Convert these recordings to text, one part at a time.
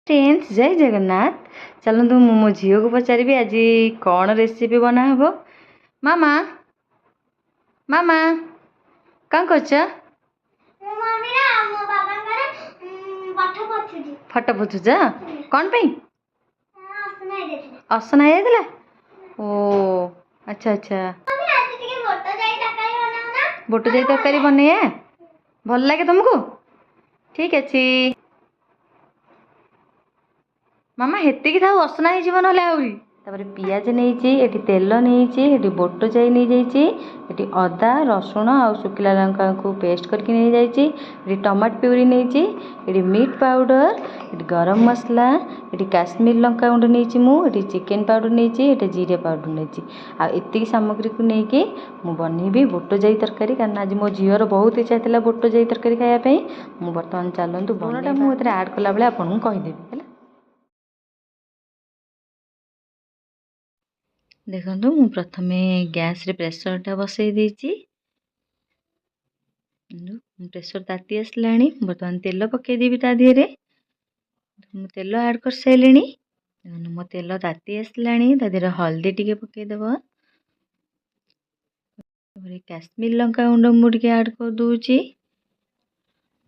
Friends जय जगन्नाथ। चलतु मो झील को पचारि आज कौन रेसिपी बना हबो। मामा मामा कौन कर फटो पोछुच कौन पे असना जाइला। ओ अच्छा अच्छा बोट जाई तरकारी बने भल लगे तुमको। ठीक अच्छे मामा हेतिकी थाउ असना ही जीवन हले आउरी तापर पियाज नहीं तेल नहीं बोट जाई नहीं जाइए अदा रसुण आ शुखिला लंका को पेस्ट करके नहीं जाइए टमाटो प्यूरी नहीं मीट पाउडर गरम मसला काश्मीर लंका गुंड नहीं चिकेन पाउडर नहीं जीरा पाउडर नहीं आती सामग्री को लेकिन मुझे बनइबी बोट जाई तरकारी कारण आज मो झीवर बहुत इच्छा था बोट जाई तरकारी खायापी। मुझे बर्तमान चलतु लूणटा मुझे आड कला बेले आपको कहीदेवी है। देखो मु प्रथमे गैस रे प्रेशर टा बसई देछि प्रेशर ताती आसला बर्तमान तेल पकई देवी ता दिहरे तेल ऐड कर सारे मो तेल ताती आसला दिहरे हल्दी टिके पकईदेव काश्मीर लंका गुंड मुझे ऐड कर दूची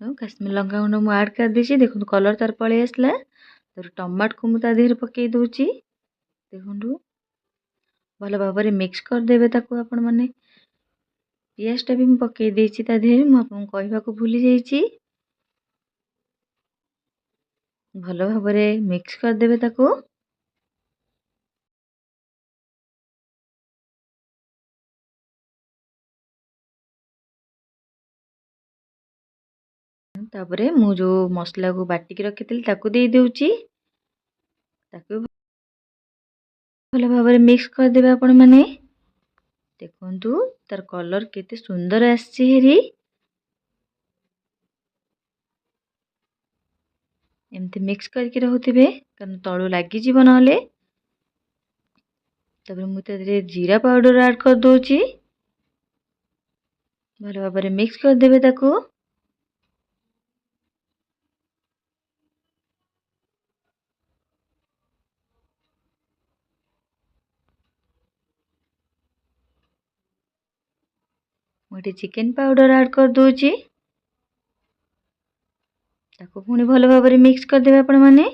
काश्मीर लंका गुंड मुझे ऐड कर देछि देखो कलर तार पलि आसला टमाटो को मुझे दिहरे पकई दूची देखो भल भाव मिक्स करदेवे ताको आपण माने पियाज टा भी पकई देछि ता देहरे मु आपन कहबा को भूली जाइछि भल भाव मिक्स करदेवे ताको तापरे मु जो मसला को बाटिक रखी ताको दे देउछि ताको भल भाव मिक्स करदेवे आपण माने देखंतु तार कलर केते सुंदर आछि हेरी एमती मिक्स करके रहुथिबे कारण तळु लागी जीव नहले तापर मु तादरे जीरा पाउडर ऐड कर दोछि भल भाव मिक्स करदेवे ताको मुझे चिकेन पाउडर ऐड कर दोछि ताको पुणी भल भाव मिक्स करदेवे आपण माने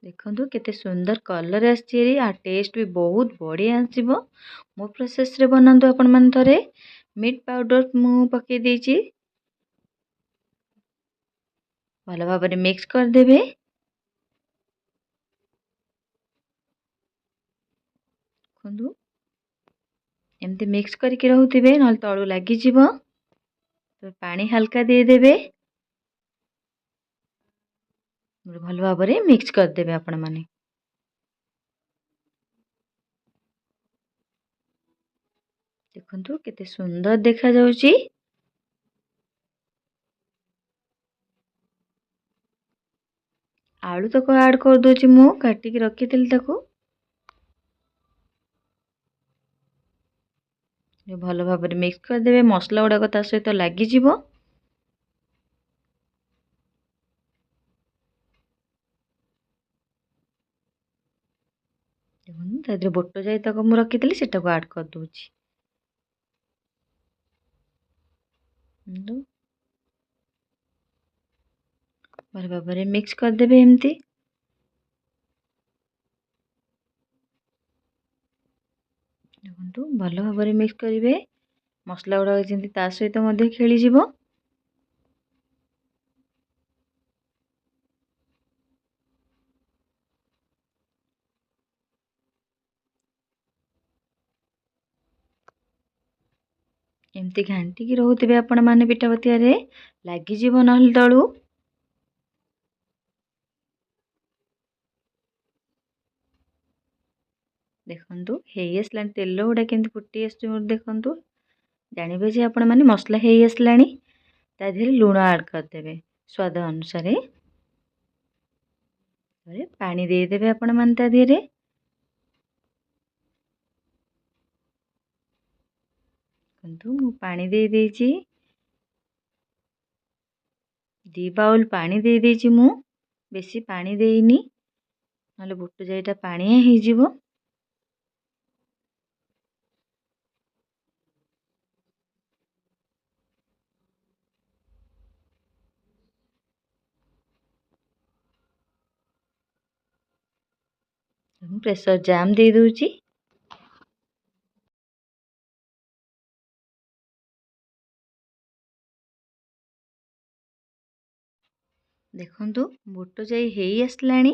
देखंतु केते सुंदर कलर आछि आ टेस्ट भी बहुत बढ़िया आसीबो। मो प्रोसेस रे बनांतु आपण माने थरे मीट पाउडर मु पकई देछि भल भाव मिक्स करदेवे देखंतु एमती मिक्स करके रहुथिबे नल तळु लागी जीवो तो पानी हल्का दे देबे भल भाव मिक्स करदेवे आपण माने देखंतु केते सुंदर देखा जाउची आलू तक ऐड कर दोची मु काटिक रखी ताको भल भाव मिक्स करदेवे मसला गुड़ाक ता सहित लगी जीवो देखो बोट जाई तक मु रखी सेटा को ऐड कर दोची भल भाव मिक्स करदेवे एमती देखो भल भाव मिक्स करेंगे मसला गुड़ा जमी ता सहित खेली जीवो एमती घांटिकी रोहुथिबे आपण माने पिठा पतिया रे लागी जीवो नहले तळु देखंतु हेई आसलानी तेल गुड़ा केमती फुटी आसुची देखंतु जानिबे जे आपण माने मसला हेई आसलानी ता देहरे लूण ऐड करदेबे स्वाद अनुसार पानी दे देबे आपण माने ता देहरे देखंतु मु पानी दे देइची 2 बाउल पानी दे देइछि मु बेसी पानी देइनी नले बुट जाईटा पानिया हो जिवो। प्रेशर जाम दे दूची। देखंतु बुट जाई हेई आसलाणी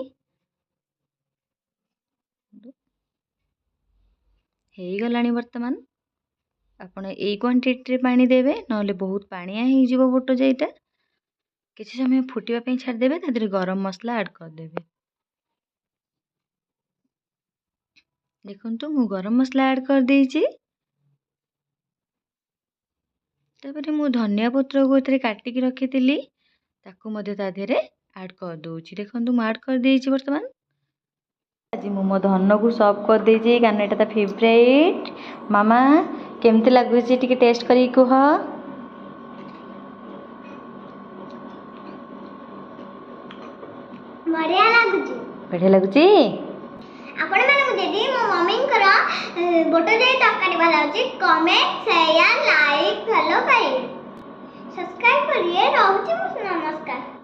हेई गलाणी। वर्तमान आपण एई क्वांटिटी रे पानी देबे नले बहुत पानिया हेई जिवो बुट जाईटा। किछि समय फुटिबा पई छाड़ देबे तादरे गरम मसला ऐड कर देबे। देखंतु मु गरम मसला ऐड कर देइछि। तापरे मु धनिया पत्र को एथरे काटी की रखितिली ताकू मध्ये ता देहरे ऐड कर दोछि। देखंतु मु ऐड कर देइछि। वर्तमान आज मु मो धन को सर्व कर देइछि कारण एटा ता फेवरेट। मामा केमति लागुछि टिके टेस्ट करी कुह। बढ़िया लागुछि। बढ़िया लागुछि। आपण माने मु देदी मो मम्मी करा बोटो जाई तरकारी वाला होछि। कमेंट शेयर लाइक फॉलो करिए सब्सक्राइब करिए। रहउछि। नमस्कार।